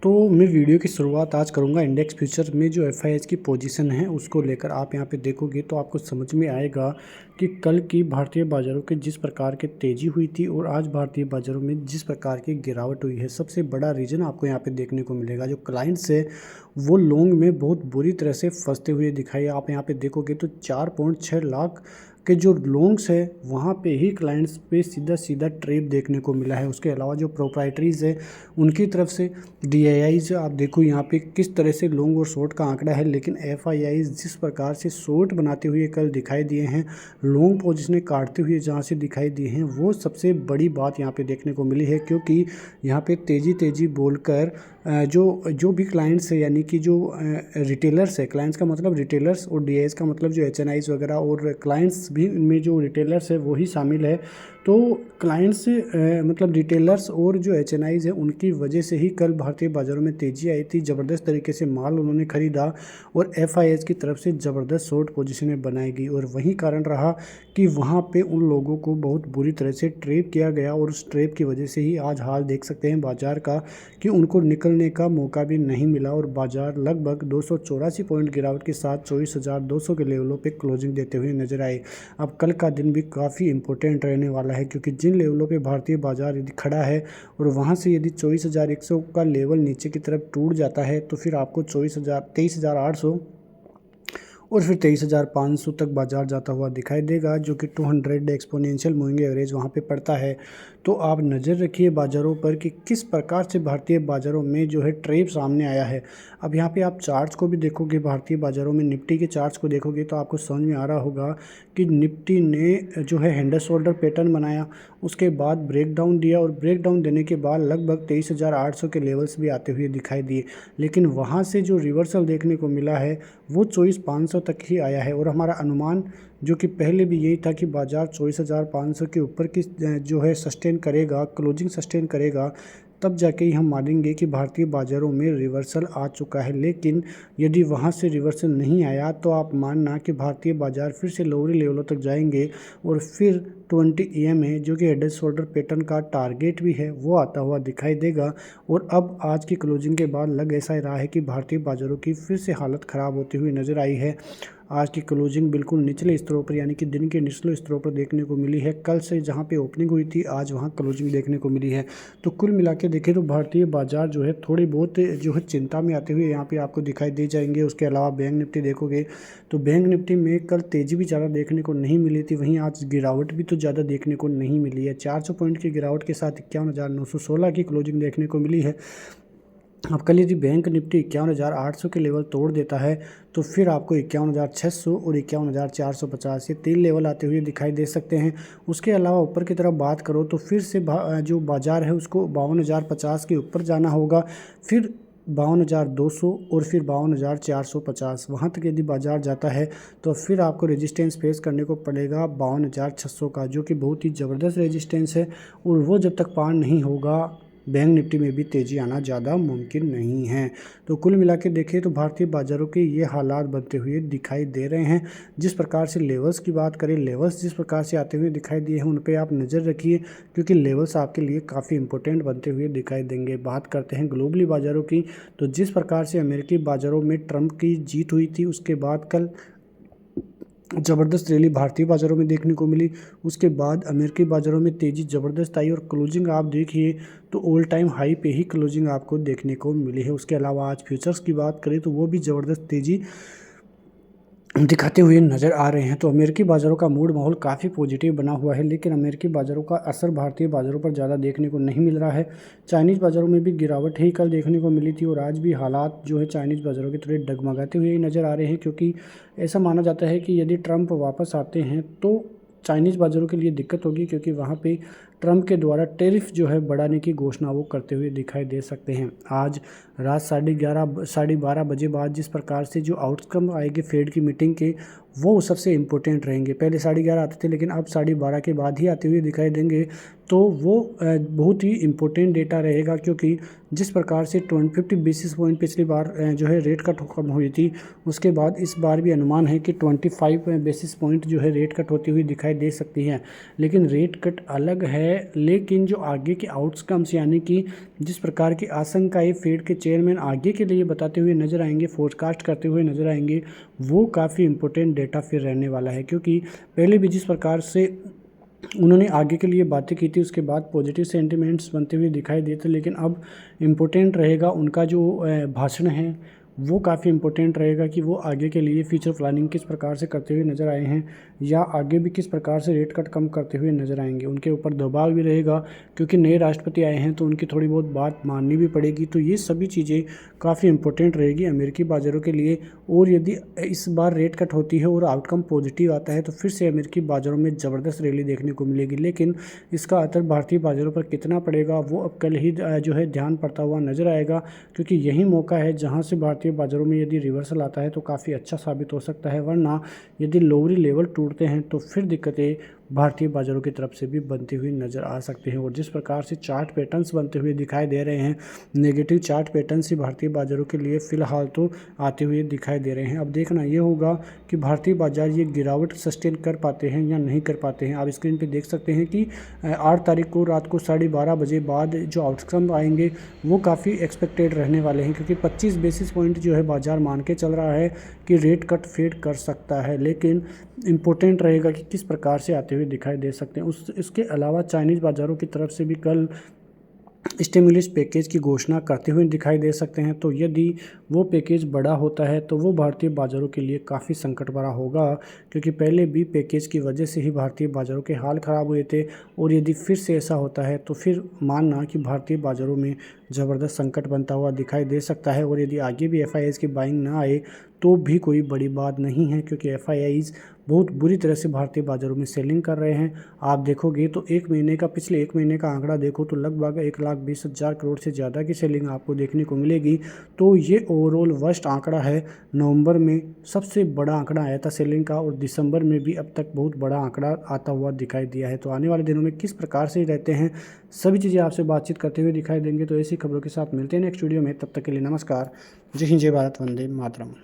तो मैं वीडियो की शुरुआत आज करूंगा इंडेक्स फ्यूचर में जो एफआईएच की पोजीशन है उसको लेकर। आप यहां पे देखोगे तो आपको समझ में आएगा कि कल की भारतीय बाज़ारों के जिस प्रकार की तेज़ी हुई थी और आज भारतीय बाज़ारों में जिस प्रकार की गिरावट हुई है, सबसे बड़ा रीज़न आपको यहाँ पे देखने को मिलेगा। जो क्लाइंट्स है वो लॉन्ग में बहुत बुरी तरह से फंसते हुए दिखाई। आप यहाँ पे देखोगे तो 4.6 लाख के जो लोन्स है वहाँ पे ही क्लाइंट्स पे सीधा सीधा ट्रेप देखने को मिला है। उसके अलावा जो प्रोप्राइटरीज़ है उनकी तरफ से डीआईआईज आप देखो यहाँ पे किस तरह से लॉन्ग और शॉर्ट का आंकड़ा है, लेकिन एफआईआईज जिस प्रकार से शॉर्ट बनाते हुए कल दिखाई दिए हैं, लॉन्ग पोजीशनें काटते हुए जहाँ से दिखाई दिए हैं, वो सबसे बड़ी बात यहाँ पे देखने को मिली है। क्योंकि यहाँ पे तेज़ी बोलकर जो भी क्लाइंट्स है, यानी कि जो रिटेलर्स है, क्लाइंट्स का मतलब रिटेलर्स और डीआईएस का मतलब जो एचएनआईज वगैरह और क्लाइंट्स भी इनमें जो रिटेलर्स है वही शामिल है। तो क्लाइंट्स मतलब रिटेलर्स और जो एचएनआईज है उनकी वजह से ही कल भारतीय बाज़ारों में तेज़ी आई थी। ज़बरदस्त तरीके से माल उन्होंने खरीदा और एफआईएच की तरफ से ज़बरदस्त शॉर्ट पोजीशनें बनाएगी और वही कारण रहा कि वहाँ पे उन लोगों को बहुत बुरी तरह से ट्रैप किया गया और उस ट्रैप की वजह से ही आज हाल देख सकते हैं बाज़ार का कि उनको निकलने का मौका भी नहीं मिला और बाज़ार लगभग 284 पॉइंट गिरावट के साथ 24,200 के लेवलों पे क्लोजिंग देते हुए नजर आए। अब कल का दिन भी काफ़ी इंपॉर्टेंट रहने वाला है, क्योंकि जिन लेवलों पे भारतीय बाज़ार यदि खड़ा है और वहाँ से यदि 24,100 का लेवल नीचे की तरफ टूट जाता है तो फिर आपको 23,800 और फिर 23,500 तक बाजार जाता हुआ दिखाई देगा, जो कि 200 एक्सपोनेंशियल मूविंग एवरेज वहाँ पे पड़ता है। तो आप नज़र रखिए बाज़ारों पर कि किस प्रकार से भारतीय बाज़ारों में जो है ट्रेप सामने आया है। अब यहाँ पे आप चार्ट्स को भी देखोगे, भारतीय बाज़ारों में निफ्टी के चार्ट्स को देखोगे तो आपको समझ में आ रहा होगा कि निफ्टी ने जो है हैंड शोल्डर पैटर्न बनाया, उसके बाद ब्रेक डाउन दिया और ब्रेक डाउन देने के बाद लगभग 23,800 के लेवल्स भी आते हुए दिखाई दिए। लेकिन वहाँ से जो रिवर्सल देखने को मिला है वो 24,500 तक ही आया है और हमारा अनुमान जो कि पहले भी यही था कि बाज़ार 24,500 के ऊपर की जो है सस्टेन करेगा, क्लोजिंग सस्टेन करेगा, तब जाके ही हम मानेंगे कि भारतीय बाज़ारों में रिवर्सल आ चुका है। लेकिन यदि वहाँ से रिवर्सल नहीं आया तो आप मानना कि भारतीय बाज़ार फिर से लोअर लेवलों तक जाएंगे और फिर 20 EMA जो कि हेड एंड शोल्डर पैटर्न का टारगेट भी है वो आता हुआ दिखाई देगा। और अब आज की क्लोजिंग के बाद लग ऐसा ही रहा है कि भारतीय बाज़ारों की फिर से हालत ख़राब होती हुई नज़र आई है। आज की क्लोजिंग बिल्कुल निचले स्तरों पर, यानी कि दिन के निचले स्तरों पर देखने को मिली है। कल से जहां पे ओपनिंग हुई थी आज वहां क्लोजिंग देखने को मिली है। तो कुल मिला के देखें तो भारतीय बाजार जो है थोड़ी बहुत जो है चिंता में आते हुए यहाँ पे आपको दिखाई दे जाएंगे। उसके अलावा बैंक निफ्टी देखोगे तो बैंक निफ्टी में कल तेज़ी भी ज़्यादा देखने को नहीं मिली थी, वहीं आज गिरावट भी तो ज़्यादा देखने को नहीं मिली है। 400 पॉइंट की गिरावट के साथ 51,916 की क्लोजिंग देखने को मिली है। अब कल यदि बैंक निफ्टी 51,800 के लेवल तोड़ देता है तो फिर आपको 51,600 और 51,450 ये 3 लेवल आते हुए दिखाई दे सकते हैं। उसके अलावा ऊपर की तरफ बात करो तो फिर से जो बाज़ार है उसको 52,050 के ऊपर जाना होगा, फिर 52,200 और फिर 52,450 वहाँ तक यदि बाज़ार जाता है तो फिर आपको रेजिस्टेंस फेस करने को पड़ेगा 52,600 का, जो कि बहुत ही ज़बरदस्त रेजिस्टेंस है। और वो जब तक पार नहीं होगा बैंक निफ्टी में भी तेज़ी आना ज़्यादा मुमकिन नहीं है। तो कुल मिला के देखें तो भारतीय बाज़ारों के ये हालात बनते हुए दिखाई दे रहे हैं। जिस प्रकार से लेवल्स की बात करें, लेवल्स जिस प्रकार से आते हुए दिखाई दिए हैं उन पे आप नज़र रखिए, क्योंकि लेवल्स आपके लिए काफ़ी इंपॉर्टेंट बनते हुए दिखाई देंगे। बात करते हैं ग्लोबली बाज़ारों की, तो जिस प्रकार से अमेरिकी बाज़ारों में ट्रंप की जीत हुई थी उसके बाद कल ज़बरदस्त रैली भारतीय बाज़ारों में देखने को मिली। उसके बाद अमेरिकी बाज़ारों में तेज़ी ज़बरदस्त आई और क्लोजिंग आप देखिए तो ऑल टाइम हाई पे ही क्लोजिंग आपको देखने को मिली है। उसके अलावा आज फ्यूचर्स की बात करें तो वो भी ज़बरदस्त तेज़ी दिखाते हुए नज़र आ रहे हैं। तो अमेरिकी बाज़ारों का मूड माहौल काफ़ी पॉजिटिव बना हुआ है, लेकिन अमेरिकी बाज़ारों का असर भारतीय बाज़ारों पर ज़्यादा देखने को नहीं मिल रहा है। चाइनीज़ बाज़ारों में भी गिरावट ही कल देखने को मिली थी और आज भी हालात जो है चाइनीज़ बाज़ारों के थोड़े डगमगाते हुए नज़र आ रहे हैं, क्योंकि ऐसा माना जाता है कि यदि ट्रंप वापस आते हैं तो चाइनीज़ बाज़ारों के लिए दिक्कत होगी, क्योंकि वहाँ पे ट्रंप के द्वारा टैरिफ जो है बढ़ाने की घोषणा वो करते हुए दिखाई दे सकते हैं। आज रात 11:30 12:30 बजे बाद जिस प्रकार से जो आउटकम आएंगे फेड की मीटिंग के वो सबसे इम्पोर्टेंट रहेंगे। पहले 11:30 आते थे लेकिन अब 12:30 के बाद ही आते हुए दिखाई देंगे। तो वो बहुत ही इम्पोर्टेंट डेटा रहेगा, क्योंकि जिस प्रकार से 50 बेसिस पॉइंट पिछली बार जो है रेट कट कम हुई थी, उसके बाद इस बार भी अनुमान है कि 25 बेसिस पॉइंट जो है रेट कट होती हुई दिखाई दे सकती है। लेकिन रेट कट अलग है है, लेकिन जो आगे के आउटकम्स यानी कि जिस प्रकार की आशंकाएं फेड के चेयरमैन आगे के लिए बताते हुए नजर आएंगे, फोरकास्ट करते हुए नजर आएंगे, वो काफ़ी इंपॉर्टेंट डेटा फिर रहने वाला है। क्योंकि पहले भी जिस प्रकार से उन्होंने आगे के लिए बातें की थी, उसके बाद पॉजिटिव सेंटिमेंट्स बनते हुए दिखाई दिए थे, लेकिन अब इम्पोर्टेंट रहेगा उनका जो भाषण है वो काफ़ी इम्पोर्टेंट रहेगा कि वो आगे के लिए फ्यूचर प्लानिंग किस प्रकार से करते हुए नज़र आए हैं, या आगे भी किस प्रकार से रेट कट कम करते हुए नज़र आएंगे। उनके ऊपर दबाव भी रहेगा क्योंकि नए राष्ट्रपति आए हैं तो उनकी थोड़ी बहुत बात माननी भी पड़ेगी। तो ये सभी चीज़ें काफ़ी इंपॉर्टेंट रहेगी अमेरिकी बाज़ारों के लिए। और यदि इस बार रेट कट होती है और आउटकम पॉजिटिव आता है तो फिर से अमेरिकी बाज़ारों में ज़बरदस्त रैली देखने को मिलेगी, लेकिन इसका असर भारतीय बाज़ारों पर कितना पड़ेगा वो अब कल ही जो है ध्यान पड़ता हुआ नज़र आएगा। क्योंकि यही मौका है जहाँ से भारतीय बाज़ारों में यदि रिवर्सल आता है तो काफ़ी अच्छा साबित हो सकता है, वरना यदि लोअरी लेवल टूटते हैं तो फिर दिक्कतें भारतीय बाज़ारों की तरफ से भी बनती हुई नज़र आ सकती हैं। और जिस प्रकार से चार्ट पैटर्न्स बनते हुए दिखाई दे रहे हैं, नेगेटिव चार्ट पैटर्न्स ही भारतीय बाज़ारों के लिए फ़िलहाल तो आते हुए दिखाई दे रहे हैं। अब देखना ये होगा कि भारतीय बाज़ार ये गिरावट सस्टेन कर पाते हैं या नहीं कर पाते हैं। आप स्क्रीन पर देख सकते हैं कि 8 तारीख को रात को 12:30 बजे बाद जो आउटकम आएंगे वो काफ़ी एक्सपेक्टेड रहने वाले हैं, क्योंकि 25 बेसिस पॉइंट जो है बाज़ार मान के चल रहा है कि रेट कट फेड कर सकता है, लेकिन इम्पोर्टेंट रहेगा कि किस प्रकार से आते हुए दिखाई दे सकते हैं। इसके अलावा चाइनीज़ बाज़ारों की तरफ से भी कल स्टिमुलस पैकेज की घोषणा करते हुए दिखाई दे सकते हैं। तो यदि वो पैकेज बड़ा होता है तो वो भारतीय बाज़ारों के लिए काफ़ी संकट भरा होगा, क्योंकि पहले भी पैकेज की वजह से ही भारतीय बाज़ारों के हाल ख़राब हुए थे। और यदि फिर से ऐसा होता है तो फिर मानना कि भारतीय बाज़ारों में ज़बरदस्त संकट बनता हुआ दिखाई दे सकता है। और यदि आगे भी एफआईआईज़ की बाइंग ना आए तो भी कोई बड़ी बात नहीं है, क्योंकि एफआईआईज़ बहुत बुरी तरह से भारतीय बाज़ारों में सेलिंग कर रहे हैं। आप देखोगे तो पिछले एक महीने का आंकड़ा देखो तो लगभग 1,20,000 करोड़ से ज़्यादा की सेलिंग आपको देखने को मिलेगी। तो ये ओवरऑल वर्स्ट आंकड़ा है। नवंबर में सबसे बड़ा आंकड़ा आया था सेलिंग का, और दिसंबर में भी अब तक बहुत बड़ा आंकड़ा आता हुआ दिखाई दिया है। तो आने वाले दिनों में किस प्रकार से रहते हैं, सभी चीज़ें आपसे बातचीत करते हुए दिखाई देंगे। तो ऐसी खबरों के साथ मिलते हैं नेक्स्ट वीडियो में, तब तक के लिए नमस्कार। जय हिंद, जय भारत, वंदे मातरम।